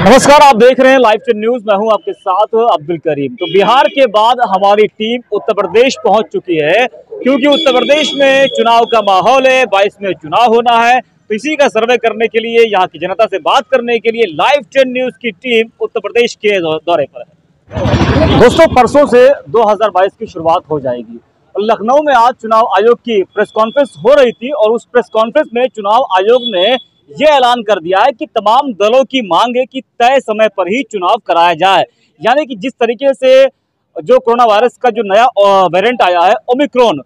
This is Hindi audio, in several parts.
नमस्कार, आप देख रहे हैं लाइव टेन न्यूज। मैं हूं आपके साथ अब्दुल करीम। तो बिहार के बाद हमारी टीम उत्तर प्रदेश पहुंच चुकी है, क्योंकि उत्तर प्रदेश में चुनाव का माहौल है। 22 में चुनाव होना है, तो इसी का सर्वे करने के लिए, यहाँ की जनता से बात करने के लिए लाइव टेन न्यूज की टीम उत्तर प्रदेश के दौरे पर है। दोस्तों, परसों से 2022 की शुरुआत हो जाएगी। लखनऊ में आज चुनाव आयोग की प्रेस कॉन्फ्रेंस हो रही थी और उस प्रेस कॉन्फ्रेंस में चुनाव आयोग ने ये ऐलान कर दिया है कि तमाम दलों की मांग है कि तय समय पर ही चुनाव कराया जाए। यानी कि जिस तरीके से जो कोरोना वायरस का जो नया वेरिएंट आया है ओमिक्रॉन,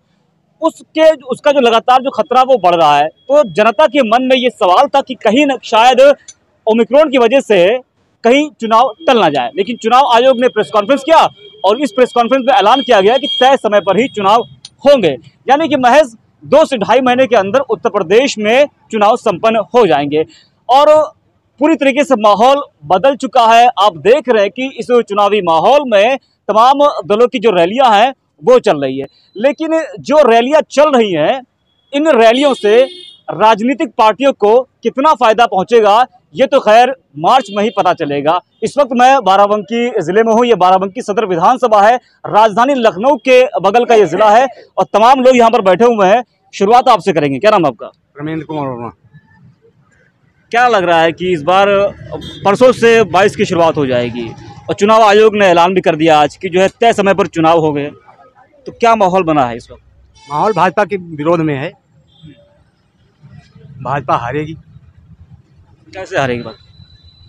उसका जो लगातार जो खतरा वो बढ़ रहा है, तो जनता के मन में ये सवाल था कि कहीं न शायद ओमिक्रॉन की वजह से कहीं चुनाव टल ना जाए। लेकिन चुनाव आयोग ने प्रेस कॉन्फ्रेंस किया और इस प्रेस कॉन्फ्रेंस में ऐलान किया गया कि तय समय पर ही चुनाव होंगे। यानी कि महज 2 से ढाई महीने के अंदर उत्तर प्रदेश में चुनाव संपन्न हो जाएंगे और पूरी तरीके से माहौल बदल चुका है। आप देख रहे हैं कि इस चुनावी माहौल में तमाम दलों की जो रैलियां हैं वो चल रही है। लेकिन जो रैलियां चल रही हैं, इन रैलियों से राजनीतिक पार्टियों को कितना फायदा पहुंचेगा, ये तो खैर मार्च में ही पता चलेगा। इस वक्त मैं बाराबंकी जिले में हूँ। ये बाराबंकी सदर विधानसभा है, राजधानी लखनऊ के बगल का ये जिला है और तमाम लोग यहाँ पर बैठे हुए हैं। शुरुआत आपसे करेंगे। क्या नाम है आपका? रमेंद्र कुमार वर्मा। क्या लग रहा है कि इस बार परसों से 22 की शुरुआत हो जाएगी और चुनाव आयोग ने ऐलान भी कर दिया आज कि जो है तय समय पर चुनाव हो गए, तो क्या माहौल बना है इस वक्त? माहौल भाजपा के विरोध में है। भाजपा हारेगी। कैसे हारेगी? बात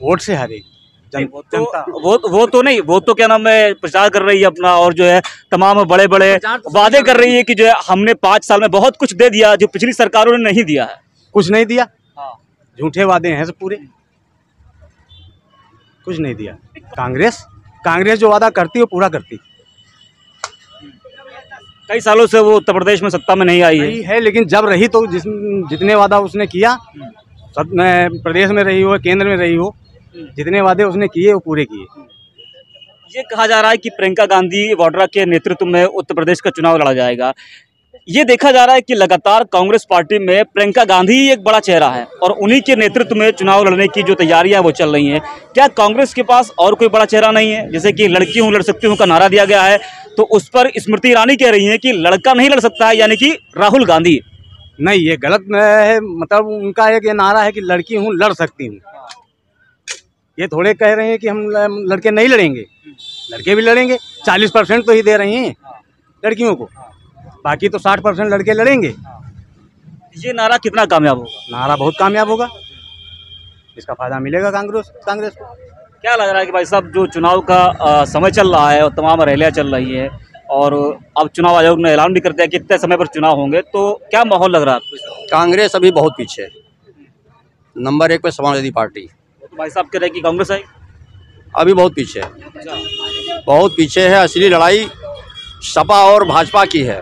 वोट से हारेगी। जनता वो तो क्या नाम है, प्रचार कर रही है अपना, और जो है तमाम बड़े बड़े वादे कर रही है कि जो है हमने 5 साल में बहुत कुछ दे दिया जो पिछली सरकारों ने नहीं दिया है। कुछ नहीं दिया। हाँ। झूठे वादे हैं सब पूरे, कुछ नहीं दिया। कांग्रेस जो वादा करती है वो पूरा करती। कई सालों से वो उत्तर प्रदेश में सत्ता में नहीं आई है, लेकिन जब रही तो जितने वादा उसने किया, सब में प्रदेश में रही हो, केंद्र में रही हो, जितने वादे उसने किए वो पूरे किए। ये कहा जा रहा है कि प्रियंका गांधी वाड्रा के नेतृत्व में उत्तर प्रदेश का चुनाव लड़ा जाएगा। ये देखा जा रहा है कि लगातार कांग्रेस पार्टी में प्रियंका गांधी ही एक बड़ा चेहरा है और उन्हीं के नेतृत्व में चुनाव लड़ने की जो तैयारियां वो चल रही हैं। क्या कांग्रेस के पास और कोई बड़ा चेहरा नहीं है? जैसे कि लड़की हूं लड़ सकती हूं का नारा दिया गया है, तो उस पर स्मृति ईरानी कह रही है कि लड़का नहीं लड़ सकता है, यानी कि राहुल गांधी। नहीं, ये गलत है। मतलब उनका एक ये नारा है कि लड़की हूँ लड़ सकती हूँ। ये थोड़े कह रहे हैं कि हम लड़के नहीं लड़ेंगे, लड़के भी लड़ेंगे। 40% तो ही दे रही हैं लड़कियों को, बाकी तो 60% लड़के लड़ेंगे। ये नारा कितना कामयाब होगा? नारा बहुत कामयाब होगा। इसका फायदा मिलेगा कांग्रेस को। क्या लग रहा है कि भाई साहब, जो चुनाव का समय चल रहा है और तमाम रैलियां चल रही है और अब चुनाव आयोग ने ऐलान भी कर दिया कि कितने समय पर चुनाव होंगे, तो क्या माहौल लग रहा है आपको? कांग्रेस अभी बहुत पीछे है। नंबर 1 पे समाजवादी पार्टी। तो भाई साहब कह रहे हैं कि कांग्रेस आई अभी बहुत पीछे है, बहुत पीछे है। असली लड़ाई सपा और भाजपा की है।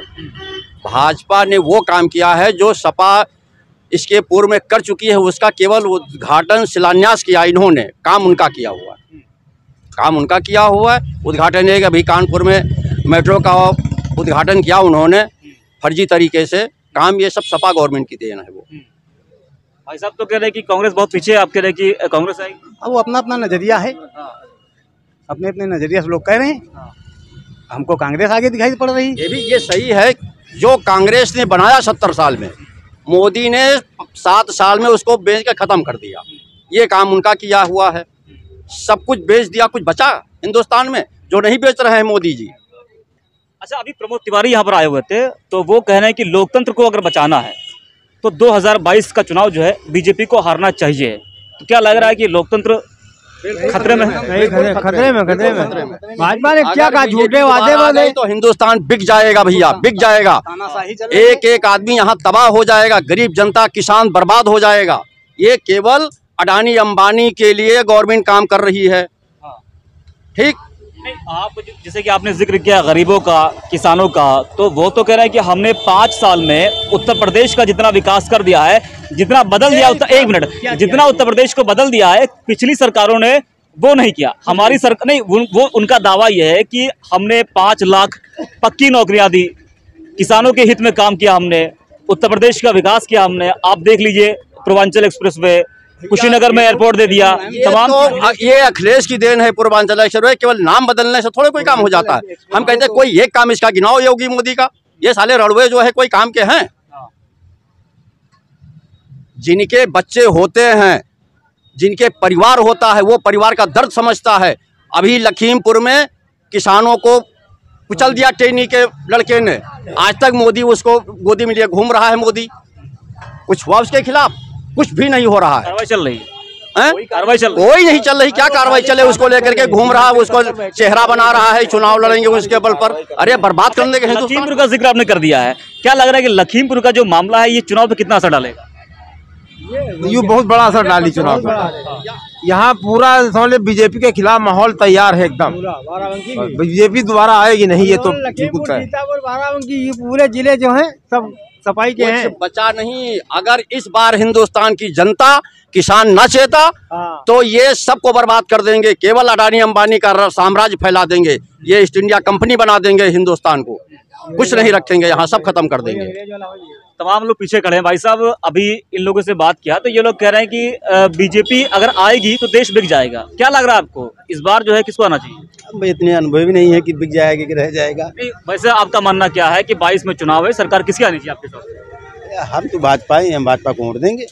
भाजपा ने वो काम किया है जो सपा इसके पूर्व में कर चुकी है, उसका केवल उद्घाटन शिलान्यास किया इन्होंने। काम उनका किया हुआ है। उद्घाटन है कि अभी कानपुर में मेट्रो का उद्घाटन किया उन्होंने फर्जी तरीके से। काम ये सब सपा गवर्नमेंट की देन है। वो भाई साहब तो कह रहे हैं कि कांग्रेस बहुत पीछे है, आप कह रहे हैं कि कांग्रेस आई। अब वो अपना नजरिया है, अपने नजरिया से लोग कह रहे हैं। हमको कांग्रेस आगे दिखाई पड़ रही है। ये सही है। जो कांग्रेस ने बनाया 70 साल में, मोदी ने 7 साल में उसको बेच के खत्म कर दिया। ये काम उनका किया हुआ है। सब कुछ बेच दिया, कुछ बचा हिंदुस्तान में जो नहीं बेच रहे हैं मोदी जी। अच्छा, अभी प्रमोद तिवारी यहाँ पर आए हुए थे, तो वो कह रहे हैं कि लोकतंत्र को अगर बचाना है तो 2022 का चुनाव जो है बीजेपी को हारना चाहिए। तो क्या लग रहा है कि लोकतंत्र खतरे में है? खतरे में। भाजपा ने क्या कहा? झूठे वादे वाले। तो हिंदुस्तान बिक जाएगा भैया, बिक जाएगा। एक आदमी यहाँ तबाह हो जाएगा, गरीब जनता किसान बर्बाद हो जाएगा। ये केवल अडानी अंबानी के लिए गवर्नमेंट काम कर रही है। ठीक। आप जैसे कि आपने जिक्र किया गरीबों का, किसानों का, तो वो तो कह रहे हैं कि हमने 5 साल में उत्तर प्रदेश का जितना विकास कर दिया है, जितना बदल दिया, जितना उत्तर प्रदेश को बदल दिया है पिछली सरकारों ने वो नहीं किया। हमारी सरकार नहीं, वो उनका दावा यह है कि हमने 5 लाख पक्की नौकरियां दी, किसानों के हित में काम किया हमने, उत्तर प्रदेश का विकास किया हमने। आप देख लीजिए पूर्वांचल एक्सप्रेस वे, कुशीनगर में एयरपोर्ट दे दिया, तमाम ये अखिलेश की देन है। पूर्वांचल एक्सप्रेस केवल नाम बदलने से थोड़े कोई काम हो जाता है। हम कहते हैं कोई एक काम इसका गिनाओ योगी मोदी का। ये साले रड़वे जो है कोई काम के हैं? जिनके बच्चे होते हैं, जिनके परिवार होता है, वो परिवार का दर्द समझता है। अभी लखीमपुर में किसानों को कुचल दिया टेनी के लड़के ने। आज तक मोदी उसको गोदी में लिए घूम रहा है। मोदी कुछ हुआ उसके खिलाफ? कुछ भी नहीं हो रहा है। कार्रवाई चल रही है? कोई नहीं चल रही। क्या कार्रवाई चले? उसको लेकर के घूम रहा है, उसको चेहरा बना रहा है, चुनाव लड़ेंगे उसके बल पर। अरे बर्बाद करने के हिंदुस्तान। लखीमपुर का जिक्र आपने कर दिया है, क्या लग रहा है कि लखीमपुर का जो मामला है ये चुनाव पे कितना असर डालेगा? ये बहुत बड़ा असर डाली चुनाव पर। यहाँ पूरा समझ बीजेपी के खिलाफ माहौल तैयार है एकदम। बीजेपी दोबारा आएगी नहीं, ये तो बिल्कुल तय है। बाराबंकी ये पूरे जिले जो हैं सब सफाई के हैं। बचा नहीं। अगर इस बार हिंदुस्तान की जनता किसान न चेता तो ये सबको बर्बाद कर देंगे। केवल अडानी अंबानी का साम्राज्य फैला देंगे। ये ईस्ट इंडिया कंपनी बना देंगे हिंदुस्तान को। कुछ नहीं रखेंगे यहाँ, सब खत्म कर देंगे। तमाम लोग पीछे खड़े हैं। भाई साहब, अभी इन लोगों से बात किया तो ये लोग कह रहे हैं कि बीजेपी अगर आएगी तो देश बिक जाएगा। क्या लग रहा है आपको, इस बार जो है किसको आना चाहिए? इतने अनुभव भी नहीं है कि बिक जाएगा कि रह जाएगा। वैसे आपका मानना क्या है कि 22 में चुनाव है, सरकार किसकी आनी चाहिए आपके साथ? हम तो भाजपा ही, हम भाजपा को वोट देंगे।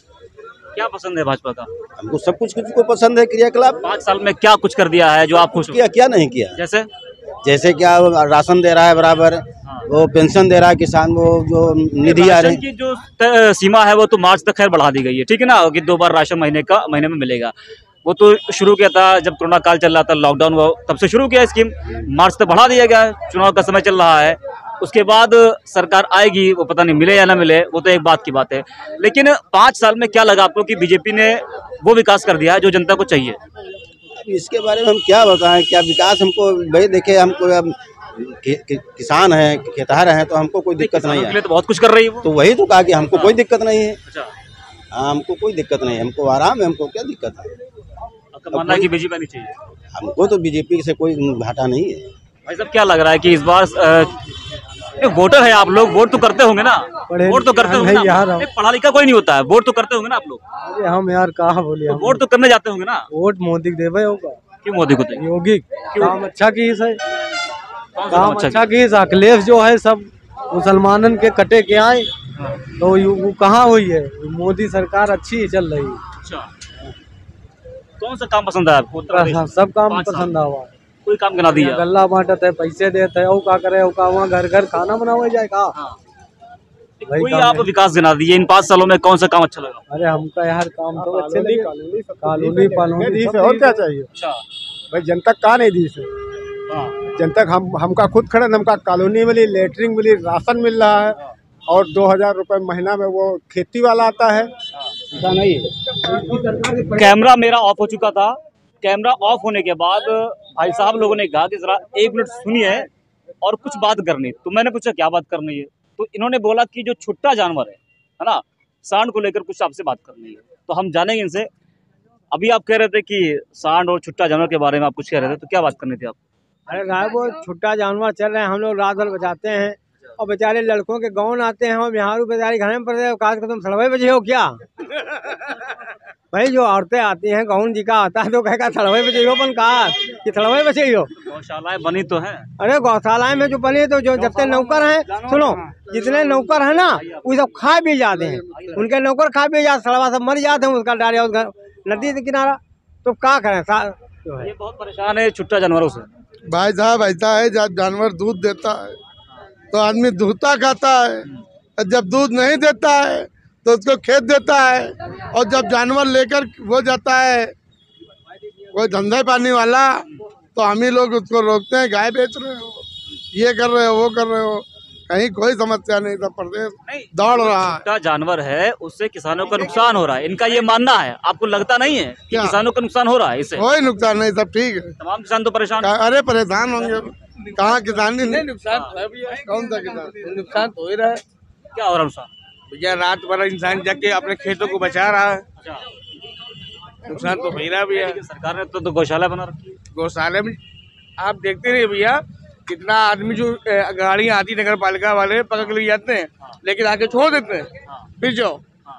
क्या पसंद है भाजपा का? हमको सब कुछ को पसंद है। क्रियाकलाप 5 साल में क्या कुछ कर दिया है जो आप खुश हो? क्या नहीं किया? जैसे क्या राशन दे रहा है बराबर, वो पेंशन दे रहा है किसान, वो जो निधि आ रही है की जो सीमा है वो तो मार्च तक खैर बढ़ा दी गई है, ठीक है ना, कि 2 बार राशन महीने में मिलेगा। वो तो शुरू किया था जब कोरोना काल चल रहा था, लॉकडाउन हुआ, तब से शुरू किया स्कीम। मार्च तक बढ़ा दिया गया। चुनाव का समय चल रहा है, उसके बाद सरकार आएगी, वो पता नहीं मिले या ना मिले, वो तो एक बात की बात है। लेकिन 5 साल में क्या लगा आपको कि बीजेपी ने वो विकास कर दिया है जो जनता को चाहिए? इसके बारे में हम क्या बताएं, क्या विकास हमको भाई देखे। हमको अब किसान हैं, खेतहर हैं, तो हमको कोई दिक्कत नहीं है। तो बहुत कुछ कर रही है वो। तो वही तो कहा कि हमको कोई दिक्कत नहीं है। हमको कोई दिक्कत नहीं है, हमको आराम है, हमको क्या दिक्कत है। आपका मानना है कि बीजेपी आनी चाहिए? हमको तो बीजेपी से कोई घाटा नहीं है। भाई साहब, क्या लग रहा है कि इस बार वोटर है आप लोग, वोट तो करते होंगे ना? वोट तो करते होंगे ना? पढ़ा लिखा कोई नहीं होता है, वोट तो करते होंगे ना आप लोग? अरे हम यार कहाँ बोले, वोट तो करने जाते होंगे ना? वोट मोदी को देवे होगा। क्यों मोदी को देंगे? योगी काम अच्छा की है, काम अच्छा की। अखिलेश जो है सब मुसलमानन के कटे के आए, तो वो कहाँ हुई है? मोदी सरकार अच्छी चल रही है। अच्छा, कौन सा काम पसंद है आपको? सब काम पसंद हुआ। कोई काम गिना दिया? गल्ला बांटत है, पैसे देते है, का करे वहाँ घर घर खाना बनाया जाएगा। कोई आप विकास गिना दिए इन 5 सालों में, कौन सा काम अच्छा लगा? अरे हमका यार काम तो अच्छे लगे। कानूनी और क्या चाहिए? अच्छा भाई जनता का नहीं दी से, जनता हमका खुद खड़े, हमका कॉलोनी मिली, लेटरिन मिली, राशन मिल रहा है, और 2000 रुपये महीना में वो खेती वाला आता है। नहीं। कैमरा मेरा ऑफ हो चुका था। कैमरा ऑफ होने के बाद भाई साहब लोगों ने कहा कि जरा 1 मिनट सुनिए और कुछ बात करनी। तो मैंने पूछा क्या बात करनी है, तो इन्होंने बोला कि जो छुट्टा जानवर है ना, सांड को लेकर कुछ आपसे बात करनी है। तो हम जानेंगे इनसे। अभी आप कह रहे थे कि सांड और छुट्टा जानवर के बारे में आप कुछ कह रहे थे, तो क्या बात करनी थी आप? अरे राय वो छुट्टा जानवर चल रहे हैं, हम लोग रात भर बचाते हैं, और बेचारे लड़कों के गाँव आते हैं, और बिहार बेचारी घर में पड़ रहे हो, काज को तुम 6:30 बजे हो क्या? भाई जो औरतें आती हैं, गाउन जी का आता है तो कहेगा 6:30 बजे हो, अपन कहा कि 6:30 बजे हो। गौशालाएं बनी तो है। अरे गौशालाएं में जो बनी तो जो जितने नौकर हैं, सुनो, जितने नौकर हैं ना वो सब खा भी जाते हैं, उनके नौकर खा भी जाते, सड़वा सब मर जाते हैं, उसका डालिया उसका नदी के किनारा। तो क्या करें, ये बहुत परेशान है छुट्टा जानवरों से। भाई साहब ऐसा है, जब जानवर दूध देता है तो आदमी दूधता खाता है, जब दूध नहीं देता है तो उसको खेत देता है, और जब जानवर लेकर वो जाता है कोई धंधा पानी वाला तो हम ही लोग उसको रोकते हैं, गाय बेच रहे हो, ये कर रहे हो, वो कर रहे हो। कहीं कोई समस्या नहीं, सब प्रदेश दौड़ रहा है। छुट्टा जानवर है, उससे किसानों का नुकसान हो रहा है, इनका ये मानना है। आपको लगता नहीं है कि किसानों का नुकसान हो रहा है इससे? कोई नुकसान नहीं, सब ठीक है। तमाम किसान तो परेशान। अरे परेशान होंगे, कहाँ किसान नहीं नुकसान कौन सा किसान? नुकसान तो ही रहा है। क्या हो रहा है नुकसान? भैया रात भर इंसान जाके अपने खेतों को बचा रहा है, नुकसान तो हो ही रहा भैया। सरकार ने तो गौशाला बना रखी है। गौशाले में आप देखते रहिए भैया, कितना आदमी जो गाड़ियाँ आती नगर पालिका वाले पकड़ के ले जाते हैं, लेकिन आके छोड़ देते हैं, फिर जाओ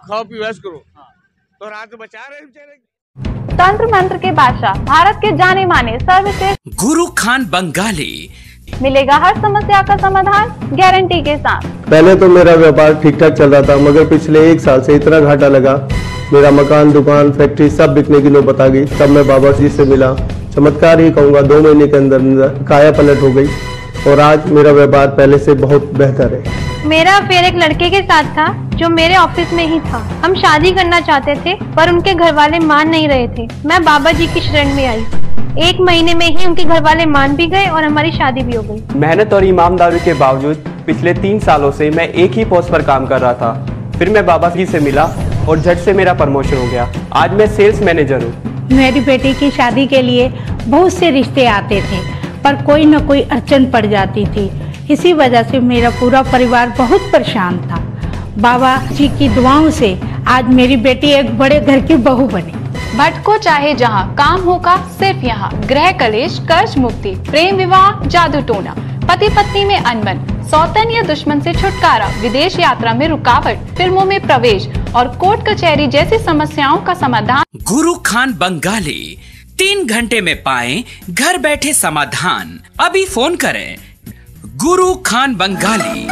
खाओ पियो ऐश करो। तो रात बचा रहे बेचारे। तंत्र मंत्र के बादशाह, भारत के जाने माने सर्वश्रेष्ठ गुरु खान बंगाली, मिलेगा हर समस्या का समाधान गारंटी के साथ। पहले तो मेरा व्यापार ठीक ठाक चल रहा था, मगर पिछले 1 साल से इतना घाटा लगा, मेरा मकान, दुकान, फैक्ट्री सब बिकने की नौबत आ गई। तब मैं बाबा जी से मिला, चमत्कार ही कहूँगा, 2 महीने के अंदर काया पलट हो गई और आज मेरा व्यापार पहले से बहुत बेहतर है। मेरा अफेयर एक लड़के के साथ था जो मेरे ऑफिस में ही था। हम शादी करना चाहते थे पर उनके घर वाले मान नहीं रहे थे। मैं बाबा जी की शरण में आई, 1 महीने में ही उनके घर वाले मान भी गए और हमारी शादी भी हो गई। मेहनत और ईमानदारी के बावजूद पिछले 3 सालों से मैं एक ही पोस्ट पर काम कर रहा था। फिर मैं बाबा जी से मिला और झट से मेरा प्रमोशन हो गया। आज मैं सेल्स मैनेजर हूँ। मेरी बेटी की शादी के लिए बहुत से रिश्ते आते थे पर कोई न कोई अड़चन पड़ जाती थी। इसी वजह से मेरा पूरा परिवार बहुत परेशान था। बाबा जी की दुआओं से आज मेरी बेटी एक बड़े घर की बहू बनी। भटको चाहे जहाँ, काम होगा सिर्फ यहाँ। गृह कलेश, कर्ज मुक्ति, प्रेम विवाह, जादू टोना, पति पत्नी में अनबन, सौतन या दुश्मन से छुटकारा, विदेश यात्रा में रुकावट, फिल्मों में प्रवेश और कोर्ट कचहरी जैसी समस्याओं का समाधान। गुरु खान बंगाली, 3 घंटे में पाएं घर बैठे समाधान। अभी फोन करें। गुरु खान बंगाली।